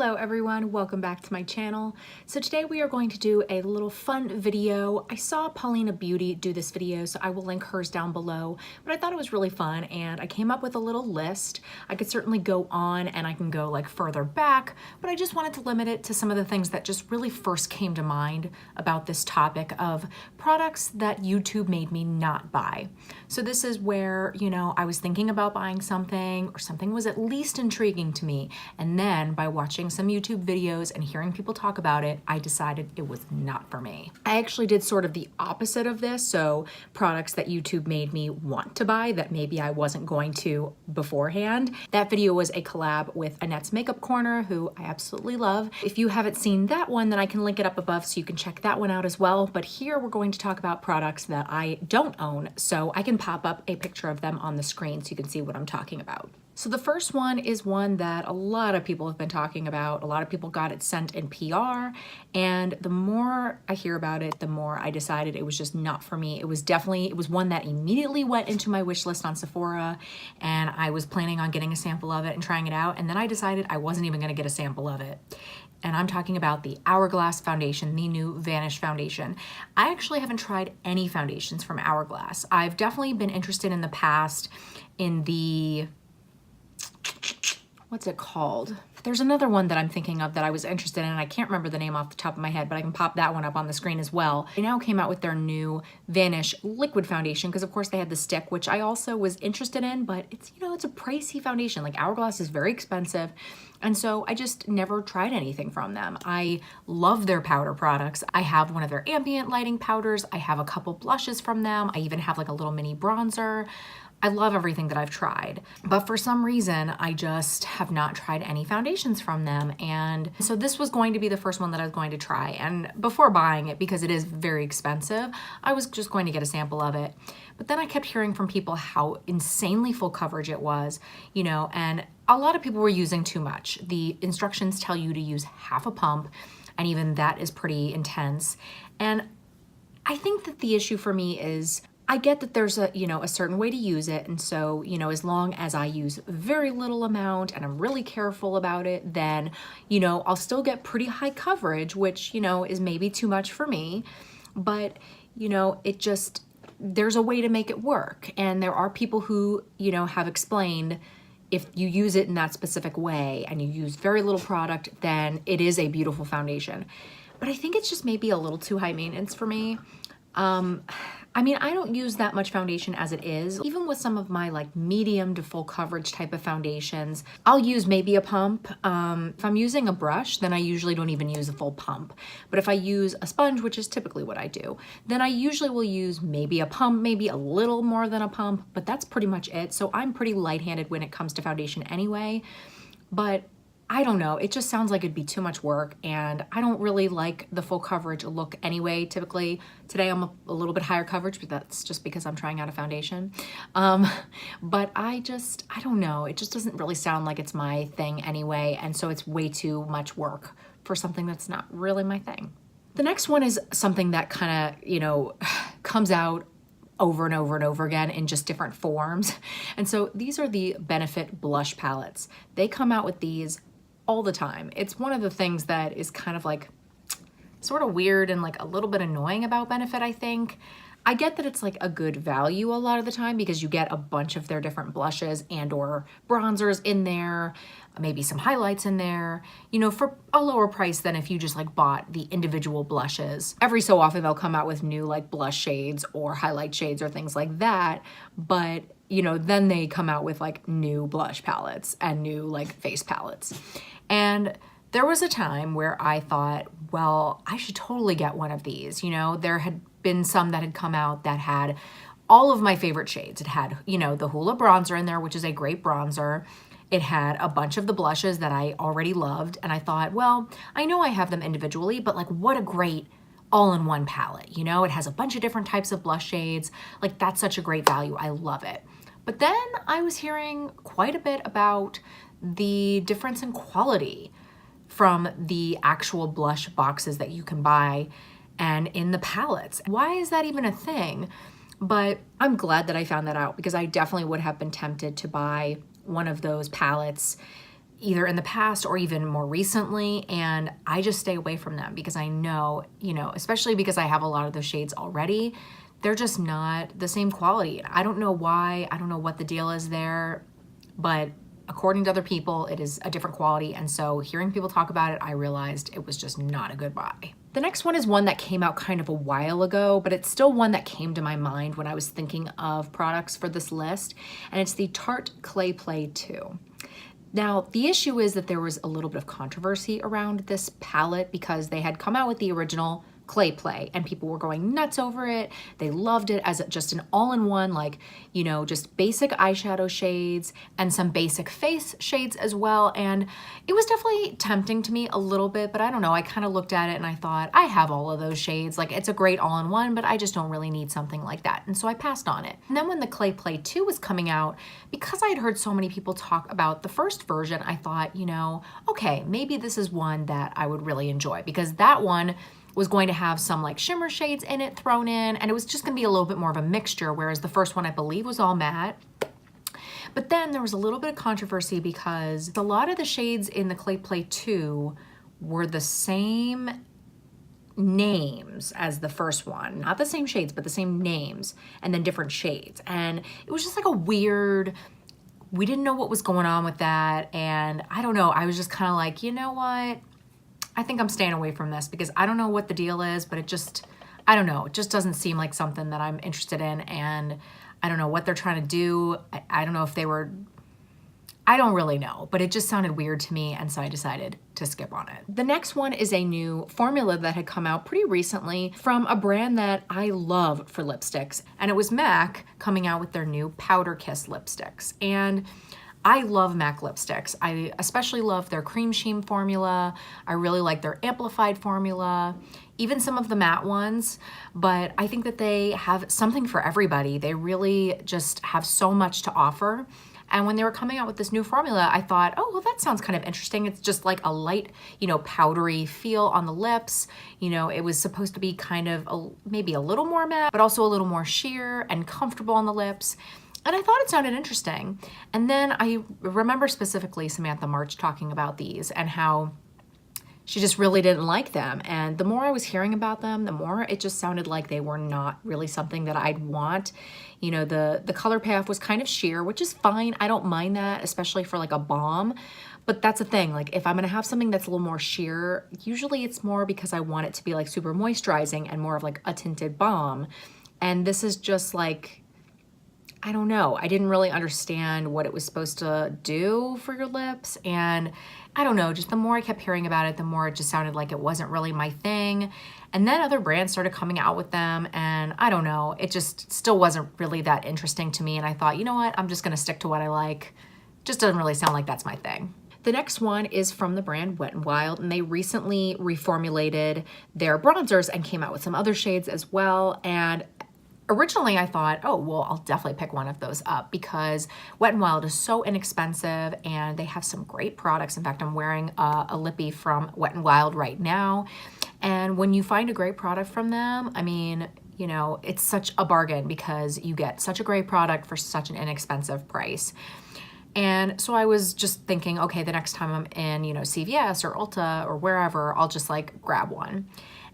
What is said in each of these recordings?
Hello everyone, welcome back to my channel. So today we are going to do a little fun video. I saw Paulina Beauty do this video, so I will link hers down below, but I thought it was really fun and I came up with a little list. I could certainly go on and I can go like further back, but I just wanted to limit it to some of the things that just really first came to mind about this topic of products that YouTube made me not buy. So this is where, I was thinking about buying something or something was at least intriguing to me, and then by watching some YouTube videos and hearing people talk about it, I decided it was not for me. I actually did sort of the opposite of this, so products that YouTube made me want to buy that maybe I wasn't going to beforehand. That video was a collab with Annette's Makeup Corner, who I absolutely love. If you haven't seen that one, then I can link it up above so you can check that one out as well. But here we're going to talk about products that I don't own, so I can pop up a picture of them on the screen so you can see what I'm talking about. So the first one is one that a lot of people have been talking about. A lot of people got it sent in PR, and the more I hear about it, the more I decided it was just not for me. It was one that immediately went into my wish list on Sephora, and I was planning on getting a sample of it and trying it out, and then I decided I wasn't even gonna get a sample of it. And I'm talking about the Hourglass foundation, the new Vanish foundation. I actually haven't tried any foundations from Hourglass. I've definitely been interested in the past in the, what's it called? There's another one that I'm thinking of that I was interested in, and I can't remember the name off the top of my head, but I can pop that one up on the screen as well. They now came out with their new Vanish liquid foundation, because of course they had the stick, which I also was interested in, but it's, it's a pricey foundation. Like, Hourglass is very expensive, and so I just never tried anything from them. I love their powder products. I have one of their ambient lighting powders. I have a couple blushes from them. I even have like a little mini bronzer. I love everything that I've tried, but for some reason, I just have not tried any foundations from them. And so this was going to be the first one that I was going to try. And before buying it, because it is very expensive, I was just going to get a sample of it. But then I kept hearing from people how insanely full coverage it was, and a lot of people were using too much. The instructions tell you to use half a pump, and even that is pretty intense. And I think that the issue for me is, I get that there's a certain way to use it, and so, as long as I use very little amount and I'm really careful about it, then, I'll still get pretty high coverage, which, is maybe too much for me, but, there's a way to make it work, and there are people who, have explained if you use it in that specific way and you use very little product, then it is a beautiful foundation. But I think it's just maybe a little too high maintenance for me. I don't use that much foundation as it is. Even with some of my like medium to full coverage type of foundations, I'll use maybe a pump. If I'm using a brush, then I usually don't even use a full pump. But if I use a sponge, which is typically what I do, then I usually will use maybe a pump, maybe a little more than a pump, but that's pretty much it. So I'm pretty light-handed when it comes to foundation anyway. But I don't know, it just sounds like it'd be too much work, and I don't really like the full coverage look anyway. Typically, today I'm a little bit higher coverage, but that's just because I'm trying out a foundation. But I don't know, it just doesn't really sound like it's my thing anyway, and so it's way too much work for something that's not really my thing. The next one is something that kind of, comes out over and over and over again in just different forms. And so these are the Benefit blush palettes. They come out with these all the time. It's one of the things that is kind of like sort of weird and like a little bit annoying about Benefit, I think. I get that it's like a good value a lot of the time because you get a bunch of their different blushes and or bronzers in there, maybe some highlights in there, for a lower price than if you just like bought the individual blushes. Every so often they'll come out with new like blush shades or highlight shades or things like that, but then they come out with like new blush palettes and new like face palettes. And there was a time where I thought, well, I should totally get one of these. There had been some that had come out that had all of my favorite shades. It had, the Hoola bronzer in there, which is a great bronzer. It had a bunch of the blushes that I already loved. And I thought, well, I know I have them individually, but like what a great all-in-one palette. It has a bunch of different types of blush shades. Like, that's such a great value. I love it. But then I was hearing quite a bit about the difference in quality from the actual blush boxes that you can buy and in the palettes. Why is that even a thing? But I'm glad that I found that out, because I definitely would have been tempted to buy one of those palettes either in the past or even more recently, and I just stay away from them because I know, you know, especially because I have a lot of those shades already, they're just not the same quality. I don't know why, I don't know what the deal is there, but according to other people, it is a different quality. And so hearing people talk about it, I realized it was just not a good buy. The next one is one that came out kind of a while ago, but it's still one that came to my mind when I was thinking of products for this list, and it's the Tarte Clay Play 2. Now, the issue is that there was a little bit of controversy around this palette because they had come out with the original Clay Play and people were going nuts over it. They loved it as just an all-in-one, like, you know, just basic eyeshadow shades and some basic face shades as well. And it was definitely tempting to me a little bit, but I don't know, I kind of looked at it and I thought, I have all of those shades. Like, it's a great all-in-one, but I just don't really need something like that. And so I passed on it. And then when the Clay Play 2 was coming out, because I had heard so many people talk about the first version, I thought, you know, okay, maybe this is one that I would really enjoy, because that one was going to have some like shimmer shades in it thrown in, and it was just gonna be a little bit more of a mixture, whereas the first one I believe was all matte. But then there was a little bit of controversy because a lot of the shades in the Clay Play 2 were the same names as the first one. Not the same shades, but the same names, and then different shades. And it was just like a weird, we didn't know what was going on with that, and I don't know, I was just kind of like, you know what? I think I'm staying away from this because I don't know what the deal is, but it just, I don't know, it just doesn't seem like something that I'm interested in, and I don't know what they're trying to do. I don't know if they were, I don't really know, but it just sounded weird to me, and so I decided to skip on it. The next one is a new formula that had come out pretty recently from a brand that I love for lipsticks, and it was MAC coming out with their new Powder Kiss lipsticks. And I love MAC lipsticks. I especially love their cream sheen formula. I really like their amplified formula, even some of the matte ones, but I think that they have something for everybody. They really just have so much to offer. And when they were coming out with this new formula, I thought, oh, well, that sounds kind of interesting. It's just like a light, you know, powdery feel on the lips. You know, it was supposed to be kind of maybe a little more matte, but also a little more sheer and comfortable on the lips. And I thought it sounded interesting. And then I remember specifically Samantha March talking about these and how she just really didn't like them. And the more I was hearing about them, the more it just sounded like they were not really something that I'd want. You know, the color payoff was kind of sheer, which is fine. I don't mind that, especially for like a balm. But that's the thing, like if I'm gonna have something that's a little more sheer, usually it's more because I want it to be like super moisturizing and more of like a tinted balm. And this is just like, I don't know. I didn't really understand what it was supposed to do for your lips. And I don't know, just the more I kept hearing about it, the more it just sounded like it wasn't really my thing. And then other brands started coming out with them, and I don't know, it just still wasn't really that interesting to me. And I thought, you know what, I'm just gonna stick to what I like. Just doesn't really sound like that's my thing. The next one is from the brand Wet n Wild, and they recently reformulated their bronzers and came out with some other shades as well. And originally I thought, oh, well, I'll definitely pick one of those up because Wet n Wild is so inexpensive and they have some great products. In fact, I'm wearing a lippy from Wet n Wild right now. And when you find a great product from them, I mean, you know, it's such a bargain because you get such a great product for such an inexpensive price. And so I was just thinking, okay, the next time I'm in, you know, CVS or Ulta or wherever, I'll just like grab one.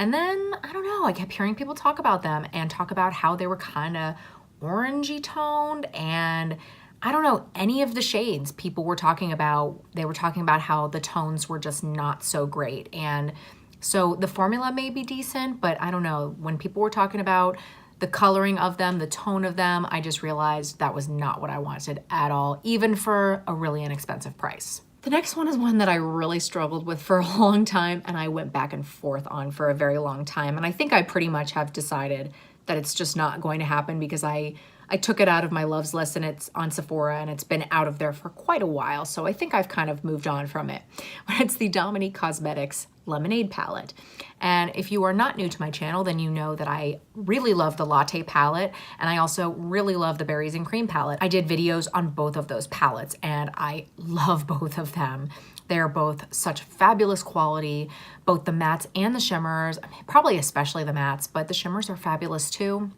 And then, I don't know, I kept hearing people talk about them and talk about how they were kind of orangey toned, and I don't know, any of the shades people were talking about, they were talking about how the tones were just not so great. And so the formula may be decent, but I don't know, when people were talking about the coloring of them, the tone of them, I just realized that was not what I wanted at all, even for a really inexpensive price. The next one is one that I really struggled with for a long time, and I went back and forth on for a very long time. And I think I pretty much have decided that it's just not going to happen because I took it out of my loves list and it's on Sephora and it's been out of there for quite a while. So I think I've kind of moved on from it. But it's the Dominique Cosmetics Lemonade palette. And if you are not new to my channel, then you know that I really love the Latte palette, and I also really love the Berries and Cream palette. I did videos on both of those palettes and I love both of them. They're both such fabulous quality, both the mattes and the shimmers. I mean, probably especially the mattes, but the shimmers are fabulous too.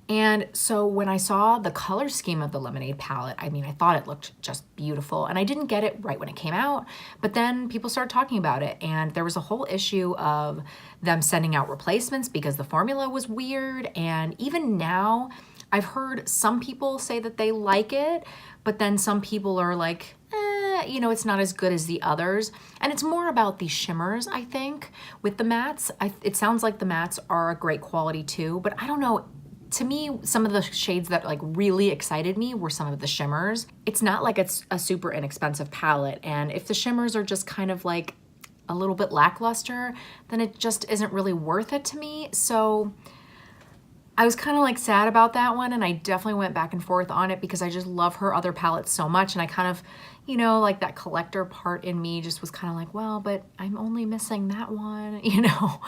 And so when I saw the color scheme of the Lemonade palette, I mean, I thought it looked just beautiful, and I didn't get it right when it came out, but then people started talking about it, and there was a whole issue of them sending out replacements because the formula was weird. And even now, I've heard some people say that they like it, but then some people are like, you know, it's not as good as the others. And it's more about the shimmers, I think, with the mattes. It sounds like the mattes are a great quality too, but I don't know. To me, some of the shades that like really excited me were some of the shimmers. It's not like it's a super inexpensive palette, and if the shimmers are just kind of like a little bit lackluster, then it just isn't really worth it to me. So I was kind of like sad about that one, and I definitely went back and forth on it because I just love her other palettes so much, and I kind of, you know, like that collector part in me just was kind of like, well, but I'm only missing that one, you know?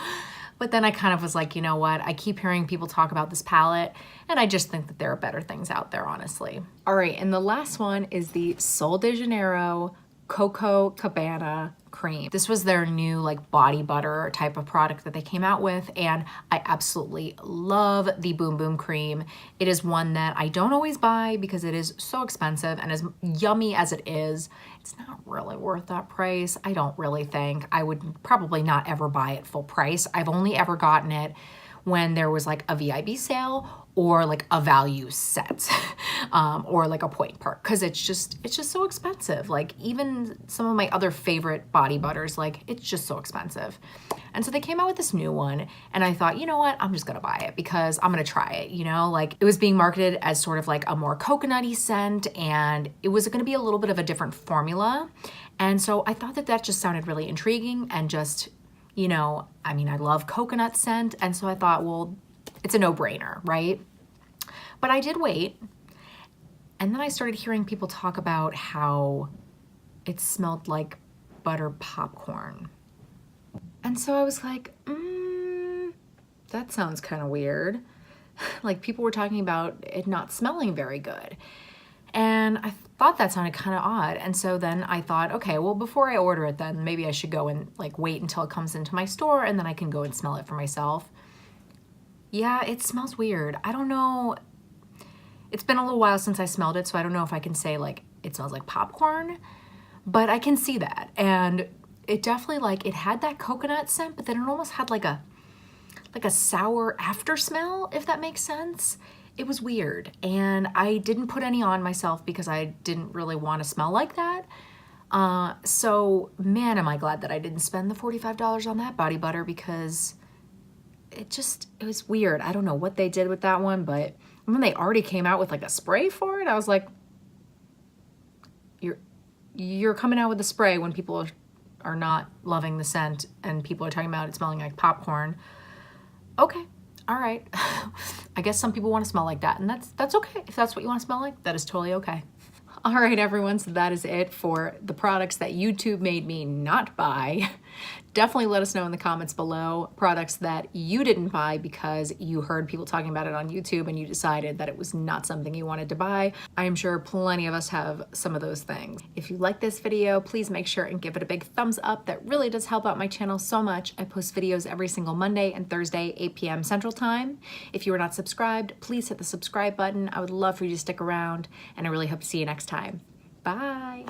But then I kind of was like, you know what? I keep hearing people talk about this palette, and I just think that there are better things out there, honestly. All right, and the last one is the Sol de Janeiro Coco Cabana cream. This was their new like body butter type of product that they came out with, and I absolutely love the Boom Boom cream. It is one that I don't always buy because it is so expensive, and as yummy as it is, it's not really worth that price. I don't really think. I would probably not ever buy it full price. I've only ever gotten it when there was like a VIB sale or like a value set or like a point perk, because it's just so expensive. Like even some of my other favorite body butters, like it's just so expensive. And so they came out with this new one, and I thought, you know what, I'm just gonna buy it because I'm gonna try it, you know? Like it was being marketed as sort of like a more coconutty scent, and it was gonna be a little bit of a different formula. And so I thought that that just sounded really intriguing, and just, you know, I mean, I love coconut scent, and so I thought, well, it's a no-brainer, right? But I did wait, and then I started hearing people talk about how it smelled like butter popcorn. And so I was like, that sounds kind of weird. Like people were talking about it not smelling very good. And I thought that sounded kind of odd. And so then I thought, okay, well, before I order it, then maybe I should go and like wait until it comes into my store, and then I can go and smell it for myself. Yeah, it smells weird. I don't know. It's been a little while since I smelled it, so I don't know if I can say like it smells like popcorn, but I can see that. And it definitely, like, it had that coconut scent, but then it almost had like a sour after smell, if that makes sense. It was weird, and I didn't put any on myself because I didn't really want to smell like that. So man, am I glad that I didn't spend the $45 on that body butter, because it was weird. I don't know what they did with that one, but when they already came out with like a spray for it, I was like, you're coming out with a spray when people are not loving the scent, and people are talking about it smelling like popcorn. Okay. All right. I guess some people want to smell like that, and that's okay. If that's what you want to smell like, that is totally okay. All right, everyone, so that is it for the products that YouTube made me not buy. Definitely let us know in the comments below products that you didn't buy because you heard people talking about it on YouTube and you decided that it was not something you wanted to buy. I am sure plenty of us have some of those things. If you like this video, please make sure and give it a big thumbs up. That really does help out my channel so much. I post videos every single Monday and Thursday, 8 p.m. Central Time. If you are not subscribed, please hit the subscribe button. I would love for you to stick around, and I really hope to see you next time. Bye.